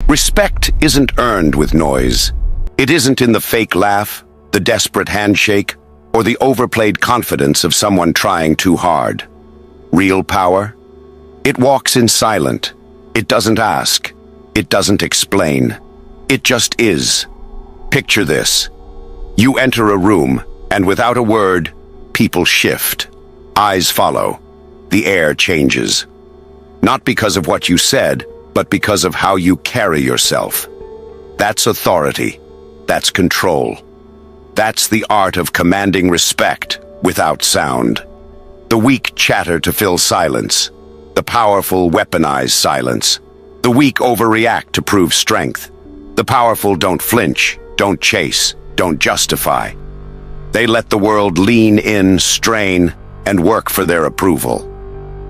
Respect isn't earned with noise. It isn't in the fake laugh, the desperate handshake, or the overplayed confidence of someone trying too hard. Real power? It walks in silent. It doesn't ask. It doesn't explain. It just is. Picture this. You enter a room, and without a word, people shift. Eyes follow. The air changes. Not because of what you said, but because of how you carry yourself. That's authority. That's control. That's the art of commanding respect without sound. The weak chatter to fill silence. The powerful weaponize silence. The weak overreact to prove strength. The powerful don't flinch, don't chase, don't justify. They let the world lean in, strain, and work for their approval.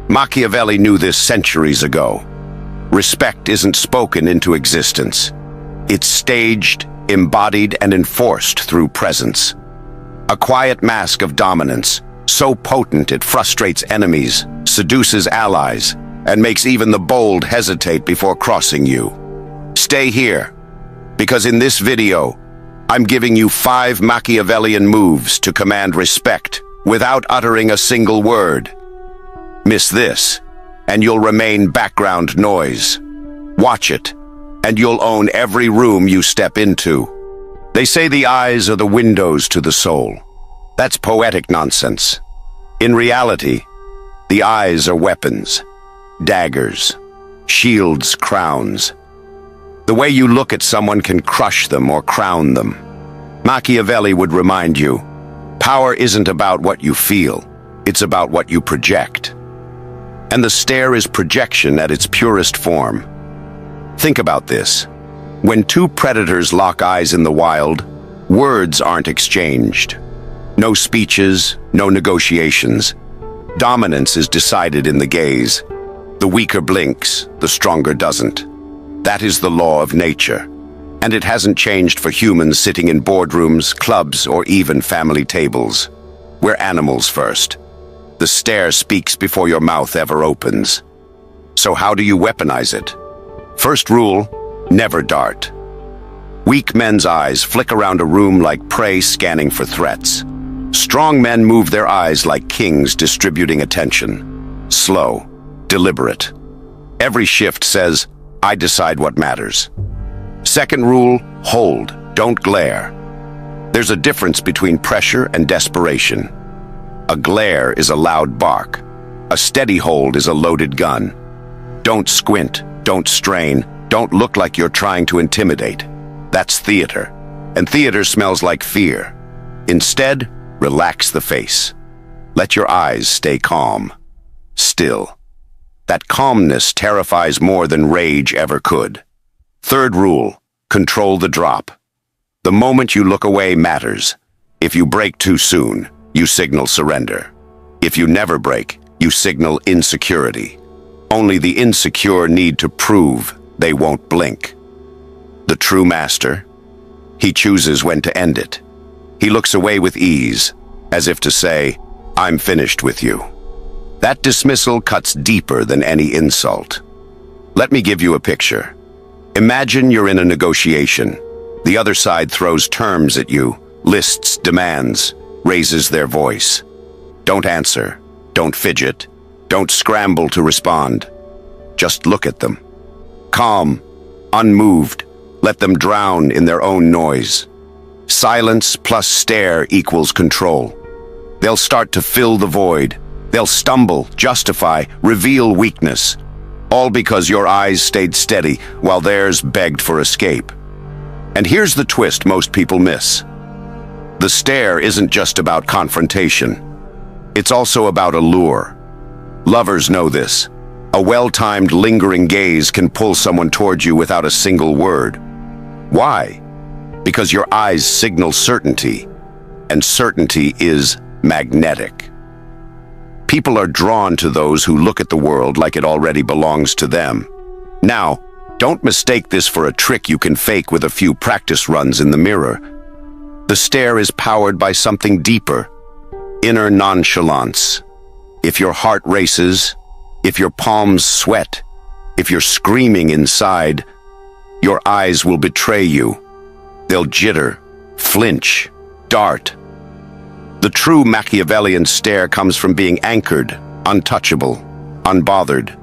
Machiavelli knew this centuries ago. Respect isn't spoken into existence. It's staged, embodied, and enforced through presence. A quiet mask of dominance, so potent it frustrates enemies, seduces allies, and makes even the bold hesitate before crossing you. Stay here, because in this video, I'm giving you 5 Machiavellian moves to command respect without uttering a single word. Miss this, and you'll remain background noise. Watch it, and you'll own every room you step into. They say the eyes are the windows to the soul. That's poetic nonsense. In reality, the eyes are weapons, daggers, shields, crowns. The way you look at someone can crush them or crown them. Machiavelli would remind you, power isn't about what you feel, it's about what you project. And the stare is projection at its purest form. Think about this. When 2 predators lock eyes in the wild, words aren't exchanged. No speeches, no negotiations. Dominance is decided in the gaze. The weaker blinks, the stronger doesn't. That is the law of nature. And it hasn't changed for humans sitting in boardrooms, clubs, or even family tables. We're animals first. The stare speaks before your mouth ever opens. So how do you weaponize it? First rule, never dart. Weak men's eyes flick around a room like prey scanning for threats. Strong men move their eyes like kings distributing attention. Slow, deliberate. Every shift says, I decide what matters. Second rule, hold, don't glare. There's a difference between pressure and desperation. A glare is a loud bark. A steady hold is a loaded gun. Don't squint, don't strain, don't look like you're trying to intimidate. That's theater. And theater smells like fear. Instead, relax the face. Let your eyes stay calm. Still. That calmness terrifies more than rage ever could. Third rule, control the drop. The moment you look away matters. If you break too soon, you signal surrender. If you never break, you signal insecurity. Only the insecure need to prove they won't blink. The true master, he chooses when to end it. He looks away with ease, as if to say, I'm finished with you. That dismissal cuts deeper than any insult. Let me give you a picture. Imagine you're in a negotiation. The other side throws terms at you, lists demands, raises their voice. Don't answer, don't fidget, don't scramble to respond. Just look at them. Calm, unmoved, let them drown in their own noise. Silence plus stare equals control. They'll start to fill the void. They'll stumble, justify, reveal weakness. All because your eyes stayed steady while theirs begged for escape. And here's the twist most people miss. The stare isn't just about confrontation. It's also about allure. Lovers know this. A well-timed, lingering gaze can pull someone towards you without a single word. Why? Because your eyes signal certainty, and certainty is magnetic. People are drawn to those who look at the world like it already belongs to them. Now, don't mistake this for a trick you can fake with a few practice runs in the mirror. The stare is powered by something deeper, inner nonchalance. If your heart races, if your palms sweat, if you're screaming inside, Your eyes will betray you. They'll jitter, flinch, dart. The true Machiavellian stare comes from being anchored, untouchable, unbothered.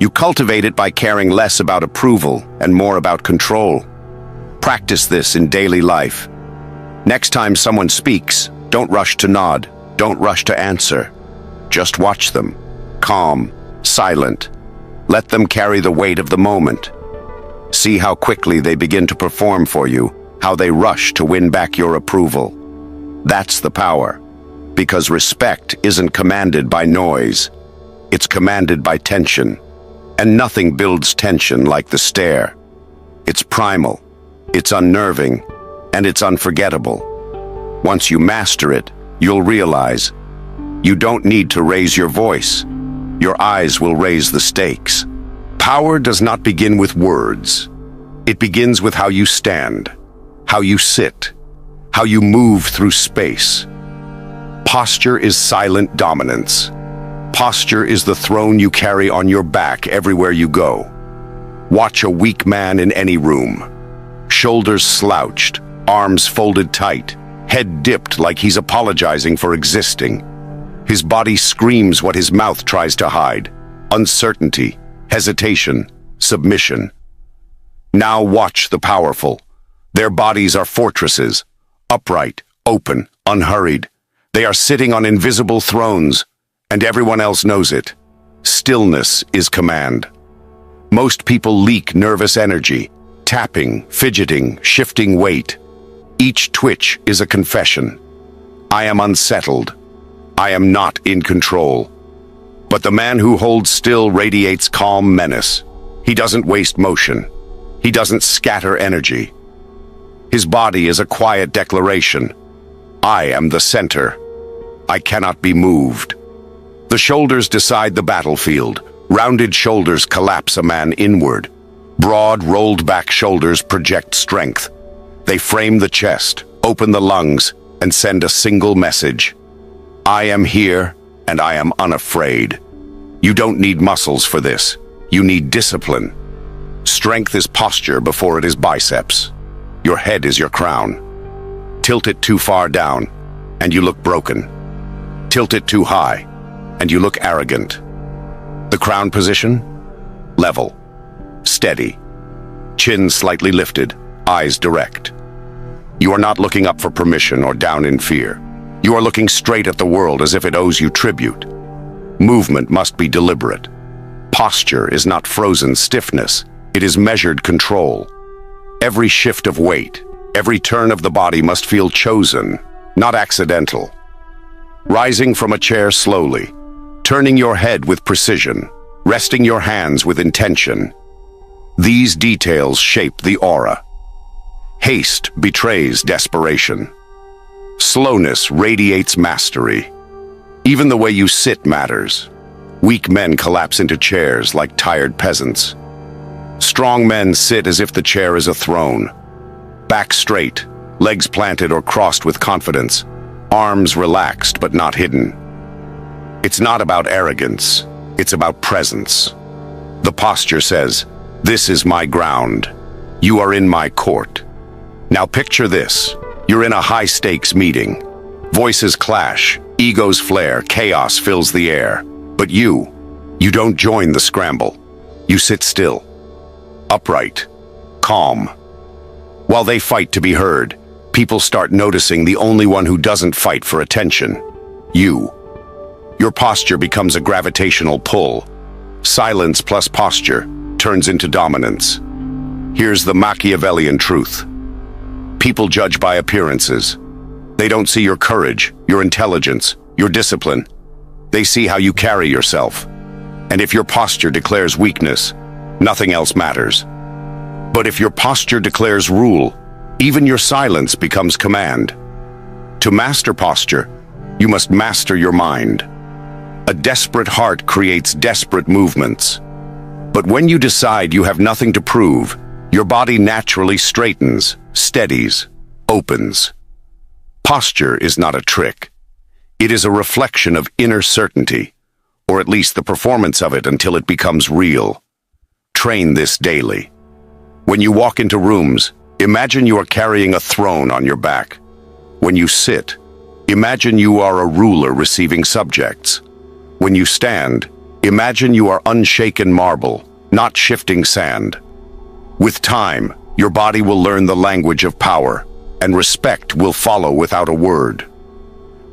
You cultivate it by caring less about approval and more about control. Practice this in daily life. Next time someone speaks, don't rush to nod, don't rush to answer. Just watch them, calm, silent. Let them carry the weight of the moment. See how quickly they begin to perform for you, how they rush to win back your approval. That's the power, because respect isn't commanded by noise. It's commanded by tension, and nothing builds tension like the stare. It's primal, it's unnerving, and it's unforgettable. Once you master it, you'll realize you don't need to raise your voice. Your eyes will raise the stakes. Power does not begin with words. It begins with how you stand, how you sit, how you move through space. Posture is silent dominance. Posture is the throne you carry on your back everywhere you go. Watch a weak man in any room. Shoulders slouched, arms folded tight, head dipped like he's apologizing for existing. His body screams what his mouth tries to hide: uncertainty, hesitation, submission. Now watch the powerful. Their bodies are fortresses, upright, open, unhurried. They are sitting on invisible thrones, and everyone else knows it. Stillness is command. Most people leak nervous energy, tapping, fidgeting, shifting weight. Each twitch is a confession. I am unsettled. I am not in control. But the man who holds still radiates calm menace. He doesn't waste motion. He doesn't scatter energy. His body is a quiet declaration. I am the center. I cannot be moved. The shoulders decide the battlefield. Rounded shoulders collapse a man inward. Broad, rolled-back shoulders project strength. They frame the chest, open the lungs, and send a single message. I am here, and I am unafraid. You don't need muscles for this. You need discipline. Strength is posture before it is biceps. Your head is your crown. Tilt it too far down, and you look broken. Tilt it too high, and you look arrogant. The crown position? Level. Steady. Chin slightly lifted, eyes direct. You are not looking up for permission or down in fear. You are looking straight at the world as if it owes you tribute. Movement must be deliberate. Posture is not frozen stiffness. It is measured control. Every shift of weight, every turn of the body must feel chosen, not accidental. Rising from a chair slowly, turning your head with precision, resting your hands with intention. These details shape the aura. Haste betrays desperation. Slowness radiates mastery. Even the way you sit matters. Weak men collapse into chairs like tired peasants. Strong men sit as if the chair is a throne. Back straight, legs planted or crossed with confidence, arms relaxed but not hidden. It's not about arrogance, it's about presence. The posture says, "This is my ground. You are in my court." Now picture this. You're in a high-stakes meeting. Voices clash, egos flare, chaos fills the air. But you don't join the scramble. You sit still, upright, calm. While they fight to be heard, people start noticing the only one who doesn't fight for attention: you. Your posture becomes a gravitational pull. Silence plus posture turns into dominance. Here's the Machiavellian truth. People judge by appearances. They don't see your courage, your intelligence, your discipline. They see how you carry yourself. And if your posture declares weakness, nothing else matters. But if your posture declares rule, even your silence becomes command. To master posture, you must master your mind. A desperate heart creates desperate movements. But when you decide you have nothing to prove, your body naturally straightens, steadies, opens. Posture is not a trick. It is a reflection of inner certainty, or at least the performance of it until it becomes real. Train this daily. When you walk into rooms, imagine you are carrying a throne on your back. When you sit, imagine you are a ruler receiving subjects. When you stand, imagine you are unshaken marble, not shifting sand. With time, your body will learn the language of power, and respect will follow without a word.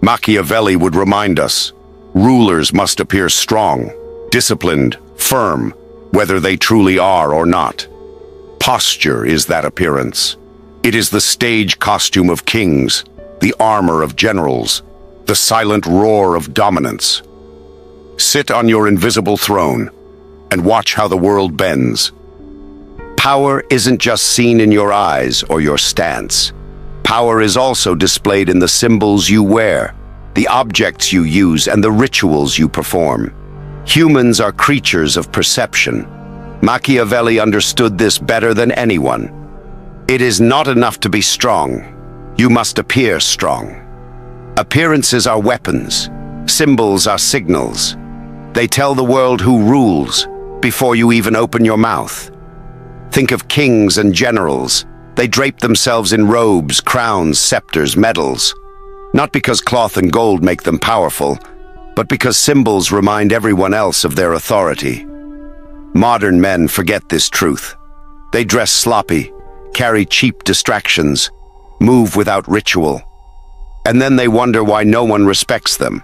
Machiavelli would remind us, rulers must appear strong, disciplined, firm, whether they truly are or not. Posture is that appearance. It is the stage costume of kings, the armor of generals, the silent roar of dominance. Sit on your invisible throne and watch how the world bends. Power isn't just seen in your eyes or your stance. Power is also displayed in the symbols you wear, the objects you use, and the rituals you perform. Humans are creatures of perception. Machiavelli understood this better than anyone. It is not enough to be strong. You must appear strong. Appearances are weapons. Symbols are signals. They tell the world who rules before you even open your mouth. Think of kings and generals. They drape themselves in robes, crowns, scepters, medals. Not because cloth and gold make them powerful, but because symbols remind everyone else of their authority. Modern men forget this truth. They dress sloppy, carry cheap distractions, move without ritual. And then they wonder why no one respects them.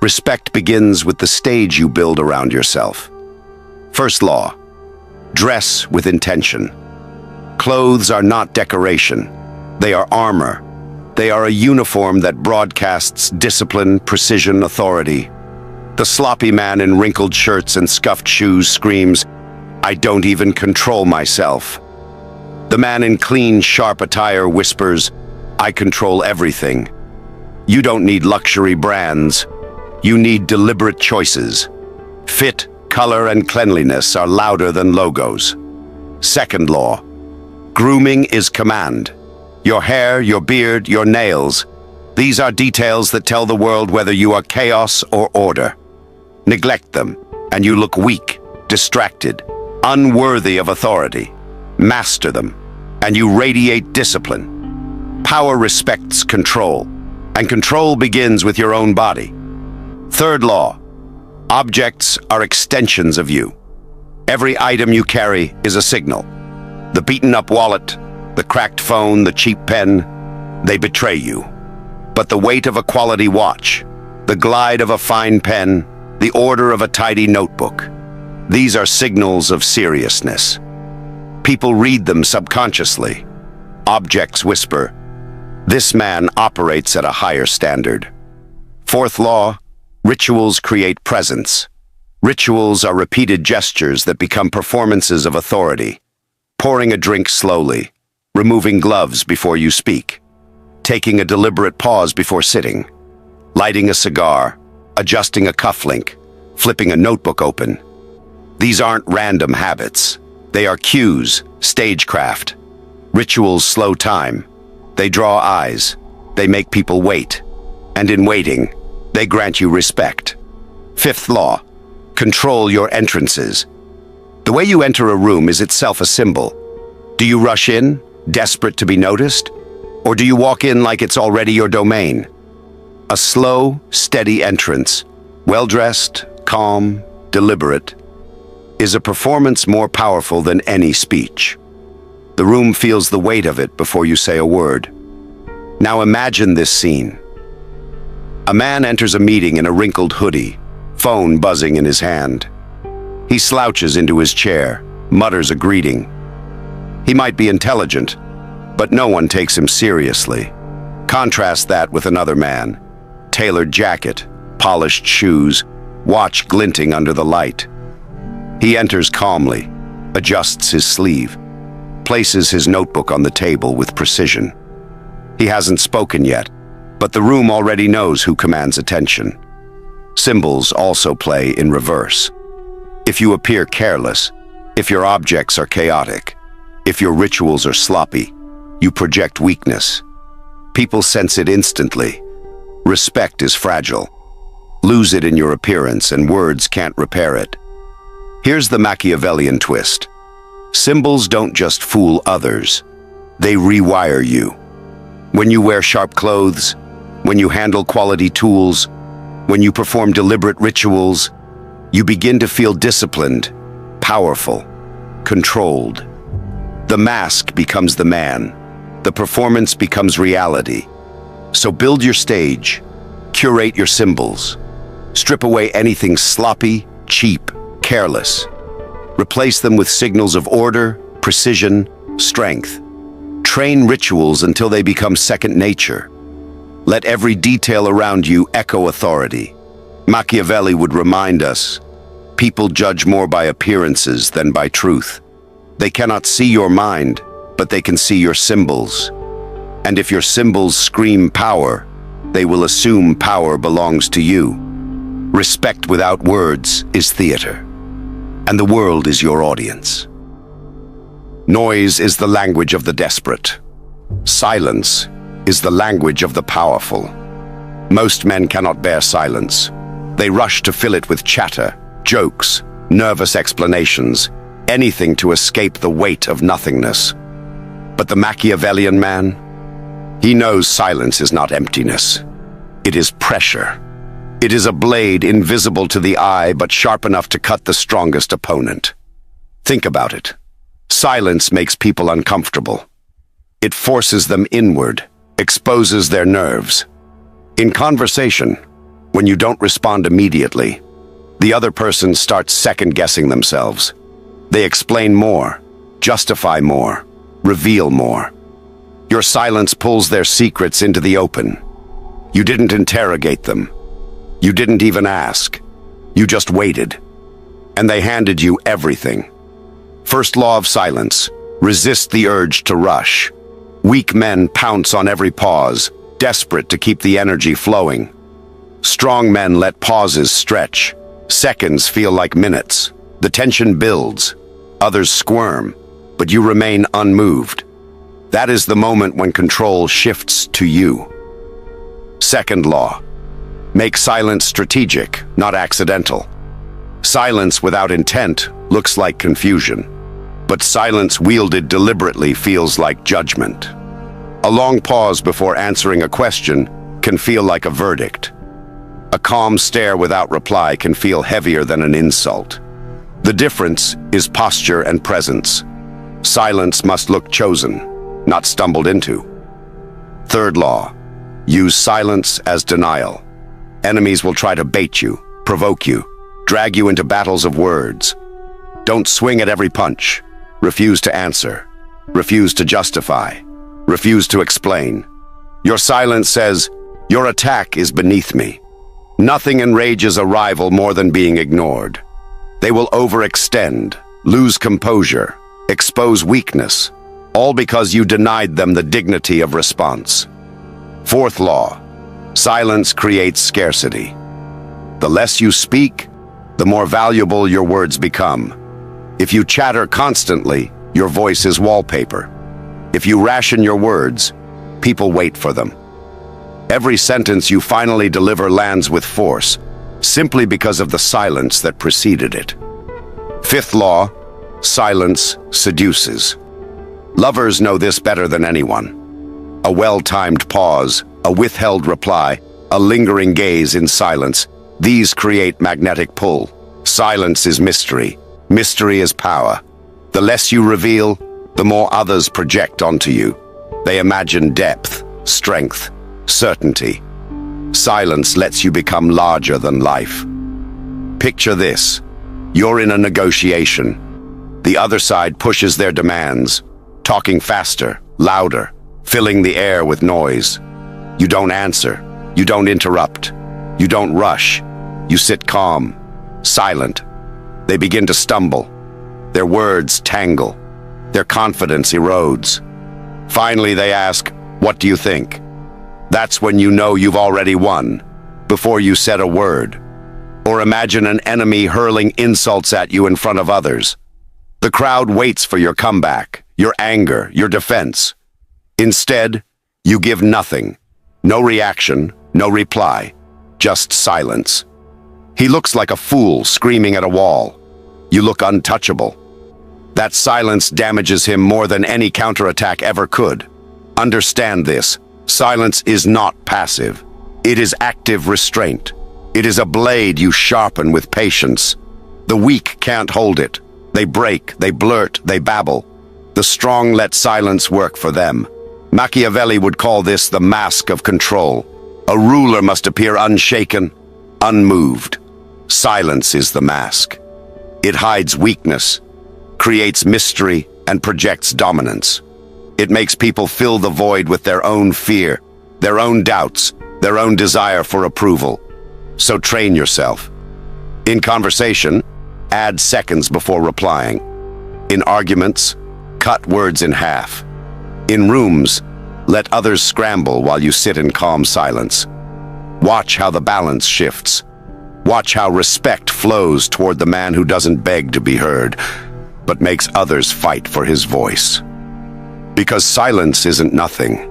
Respect begins with the stage you build around yourself. First law, dress with intention. Clothes are not decoration. They are armor. They are a uniform that broadcasts discipline, precision, authority. The sloppy man in wrinkled shirts and scuffed shoes screams, "I don't even control myself." The man in clean, sharp attire whispers, "I control everything." You don't need luxury brands. You need deliberate choices. Fit, color, and cleanliness are louder than logos. Second law, grooming is command. Your hair, your beard, your nails. These are details that tell the world whether you are chaos or order. Neglect them, and you look weak, distracted, unworthy of authority. Master them, and you radiate discipline. Power respects control, and control begins with your own body. Third law, objects are extensions of you. Every item you carry is a signal. The beaten-up wallet, the cracked phone, the cheap pen, they betray you. But the weight of a quality watch, the glide of a fine pen, the order of a tidy notebook, these are signals of seriousness. People read them subconsciously. Objects whisper, "This man operates at a higher standard." Fourth law, rituals create presence. Rituals are repeated gestures that become performances of authority. Pouring a drink slowly, removing gloves before you speak, taking a deliberate pause before sitting, lighting a cigar, adjusting a cufflink, flipping a notebook open. These aren't random habits. They are cues, stagecraft. Rituals slow time. They draw eyes. They make people wait. And in waiting, they grant you respect. Fifth law, control your entrances. The way you enter a room is itself a symbol. Do you rush in, desperate to be noticed? Or do you walk in like it's already your domain? A slow, steady entrance, well-dressed, calm, deliberate, is a performance more powerful than any speech. The room feels the weight of it before you say a word. Now imagine this scene. A man enters a meeting in a wrinkled hoodie, phone buzzing in his hand. He slouches into his chair, mutters a greeting. He might be intelligent, but no one takes him seriously. Contrast that with another man. Tailored jacket, polished shoes, watch glinting under the light. He enters calmly, adjusts his sleeve, places his notebook on the table with precision. He hasn't spoken yet, but the room already knows who commands attention. Symbols also play in reverse. If you appear careless, if your objects are chaotic, if your rituals are sloppy, you project weakness. People sense it instantly. Respect is fragile. Lose it in your appearance and words can't repair it. Here's the Machiavellian twist. Symbols don't just fool others. They rewire you. When you wear sharp clothes, when you handle quality tools, when you perform deliberate rituals, you begin to feel disciplined, powerful, controlled. The mask becomes the man. The performance becomes reality. So build your stage, curate your symbols, strip away anything sloppy, cheap, careless. Replace them with signals of order, precision, strength. Train rituals until they become second nature. Let every detail around you echo authority. Machiavelli would remind us, people judge more by appearances than by truth. They cannot see your mind, but they can see your symbols. And if your symbols scream power, they will assume power belongs to you. Respect without words is theater, and the world is your audience. Noise is the language of the desperate. Silence is the language of the powerful. Most men cannot bear silence. They rush to fill it with chatter, jokes, nervous explanations, anything to escape the weight of nothingness. But the Machiavellian man, he knows silence is not emptiness. It is pressure. It is a blade invisible to the eye but sharp enough to cut the strongest opponent. Think about it. Silence makes people uncomfortable. It forces them inward, exposes their nerves. In conversation, when you don't respond immediately, the other person starts second-guessing themselves. They explain more, justify more, reveal more. Your silence pulls their secrets into the open. You didn't interrogate them. You didn't even ask. You just waited. And they handed you everything. First law of silence: resist the urge to rush. Weak men pounce on every pause, desperate to keep the energy flowing. Strong men let pauses stretch. Seconds feel like minutes. The tension builds. Others squirm, but you remain unmoved. That is the moment when control shifts to you. Second law: make silence strategic, not accidental. Silence without intent looks like confusion, but silence wielded deliberately feels like judgment. A long pause before answering a question can feel like a verdict. A calm stare without reply can feel heavier than an insult. The difference is posture and presence. Silence must look chosen, not stumbled into. Third law: use silence as denial. Enemies will try to bait you, provoke you, drag you into battles of words. Don't swing at every punch. Refuse to answer. Refuse to justify. Refuse to explain. Your silence says, your attack is beneath me. Nothing enrages a rival more than being ignored. They will overextend, lose composure, expose weakness, all because you denied them the dignity of response. Fourth law: silence creates scarcity. The less you speak, the more valuable your words become. If you chatter constantly, your voice is wallpaper. If you ration your words, people wait for them. Every sentence you finally deliver lands with force, simply because of the silence that preceded it. Fifth law: silence seduces. Lovers know this better than anyone. A well-timed pause, a withheld reply, a lingering gaze in silence, these create magnetic pull. Silence is mystery. Mystery is power. The less you reveal, the more others project onto you. They imagine depth, strength, certainty. Silence lets you become larger than life. Picture this. You're in a negotiation. The other side pushes their demands, talking faster, louder, filling the air with noise. You don't answer. You don't interrupt. You don't rush. You sit calm, silent. They begin to stumble. Their words tangle. Their confidence erodes. Finally, they ask, "What do you think?" That's when you know you've already won, before you said a word. Or imagine an enemy hurling insults at you in front of others. The crowd waits for your comeback, your anger, your defense. Instead, you give nothing. No reaction, no reply, just silence. He looks like a fool screaming at a wall. You look untouchable. That silence damages him more than any counterattack ever could. Understand this. Silence is not passive. It is active restraint. It is a blade you sharpen with patience. The weak can't hold it. They break, they blurt, they babble. The strong let silence work for them. Machiavelli would call this the mask of control. A ruler must appear unshaken, unmoved. Silence is the mask. It hides weakness, creates mystery, and projects dominance. It makes people fill the void with their own fear, their own doubts, their own desire for approval. So train yourself. In conversation, add seconds before replying. In arguments, cut words in half. In rooms, let others scramble while you sit in calm silence. Watch how the balance shifts. Watch how respect flows toward the man who doesn't beg to be heard, but makes others fight for his voice. Because silence isn't nothing.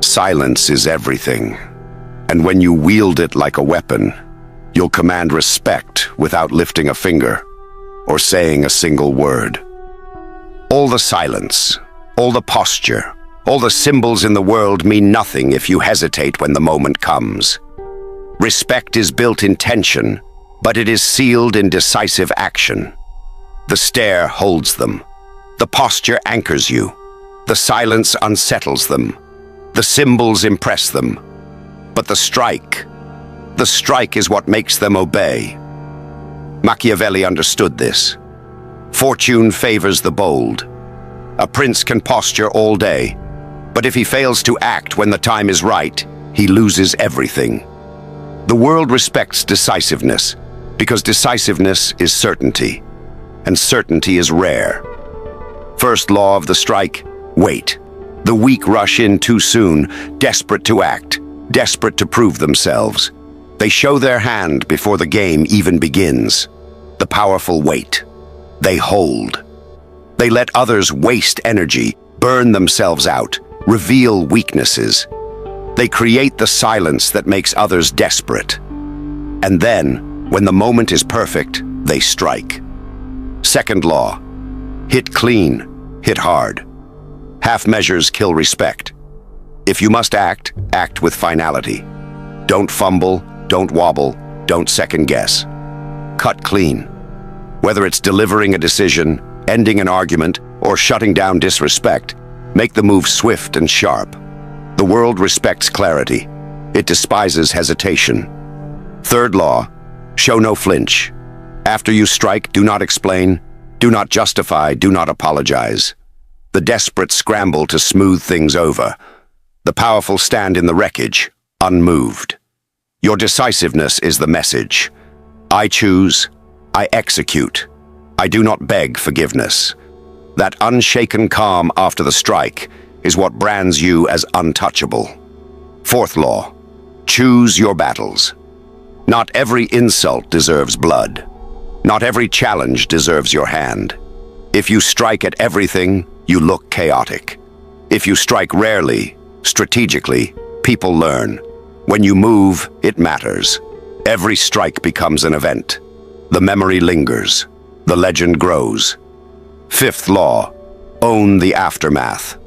Silence is everything. And when you wield it like a weapon, you'll command respect without lifting a finger or saying a single word. All the silence, all the posture, all the symbols in the world mean nothing if you hesitate when the moment comes. Respect is built in tension, but it is sealed in decisive action. The stare holds them. The posture anchors you. The silence unsettles them. The symbols impress them. But the strike is what makes them obey. Machiavelli understood this. Fortune favors the bold. A prince can posture all day, but if he fails to act when the time is right, he loses everything. The world respects decisiveness because decisiveness is certainty, and certainty is rare. First law of the strike, wait. The weak rush in too soon, desperate to act, desperate to prove themselves. They show their hand before the game even begins. The powerful wait. They hold. They let others waste energy, burn themselves out, reveal weaknesses. They create the silence that makes others desperate. And then, when the moment is perfect, they strike. Second law, hit clean, hit hard. Half measures kill respect. If you must act, act with finality. Don't fumble, don't wobble, don't second guess. Cut clean. Whether it's delivering a decision, ending an argument, or shutting down disrespect, make the move swift and sharp. The world respects clarity. It despises hesitation. Third law, show no flinch. After you strike, do not explain, do not justify, do not apologize. The desperate scramble to smooth things over. The powerful stand in the wreckage, unmoved. Your decisiveness is the message. I choose, I execute. I do not beg forgiveness. That unshaken calm after the strike is what brands you as untouchable. Fourth law, choose your battles. Not every insult deserves blood. Not every challenge deserves your hand. If you strike at everything, you look chaotic. If you strike rarely, strategically, people learn. When you move, it matters. Every strike becomes an event. The memory lingers. The legend grows. Fifth law, own the aftermath.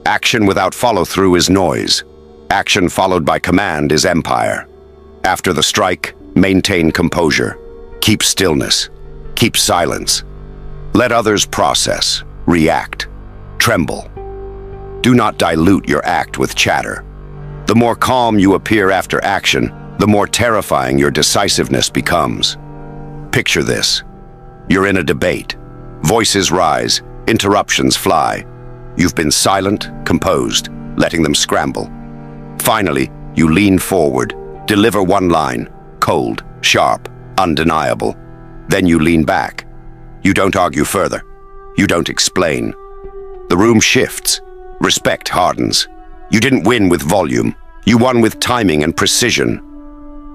Action without follow-through is noise. Action followed by command is empire. After the strike, maintain composure. Keep stillness. Keep silence. Let others process, react, tremble. Do not dilute your act with chatter. The more calm you appear after action, the more terrifying your decisiveness becomes. Picture this. You're in a debate. Voices rise, interruptions fly. You've been silent, composed, letting them scramble. Finally, you lean forward, deliver one line, cold, sharp, undeniable. Then you lean back. You don't argue further. You don't explain. The room shifts. Respect hardens. You didn't win with volume. You won with timing and precision.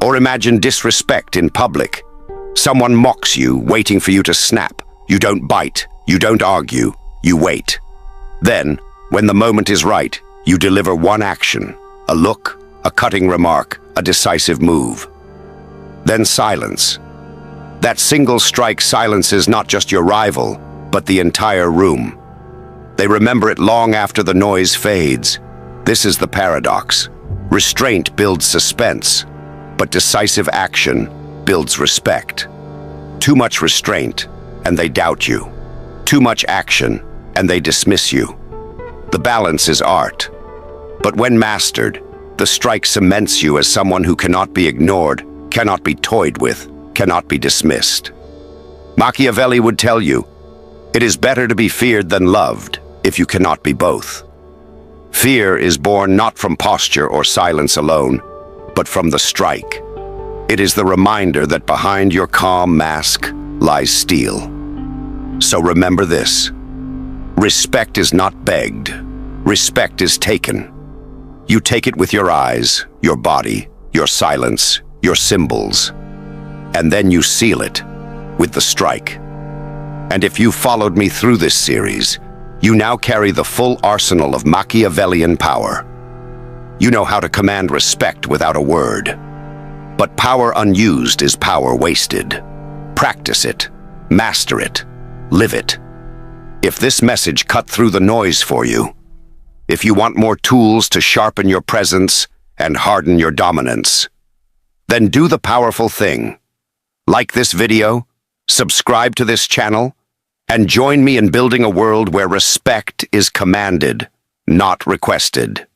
Or imagine disrespect in public. Someone mocks you, waiting for you to snap. You don't bite. You don't argue. You wait. Then, when the moment is right, you deliver one action. A look, a cutting remark, a decisive move. Then silence. That single strike silences not just your rival, but the entire room. They remember it long after the noise fades. This is the paradox. Restraint builds suspense, but decisive action builds respect. Too much restraint, and they doubt you. Too much action, and they dismiss you. The balance is art. But when mastered, the strike cements you as someone who cannot be ignored, cannot be toyed with, cannot be dismissed. Machiavelli would tell you, it is better to be feared than loved if you cannot be both. Fear is born not from posture or silence alone, but from the strike. It is the reminder that behind your calm mask lies steel. So remember this. Respect is not begged. Respect is taken. You take it with your eyes, your body, your silence, your symbols. And then you seal it with the strike. And if you followed me through this series, you now carry the full arsenal of Machiavellian power. You know how to command respect without a word. But power unused is power wasted. Practice it, master it, live it. If this message cut through the noise for you, if you want more tools to sharpen your presence and harden your dominance, then do the powerful thing. Like this video, subscribe to this channel, and join me in building a world where respect is commanded, not requested.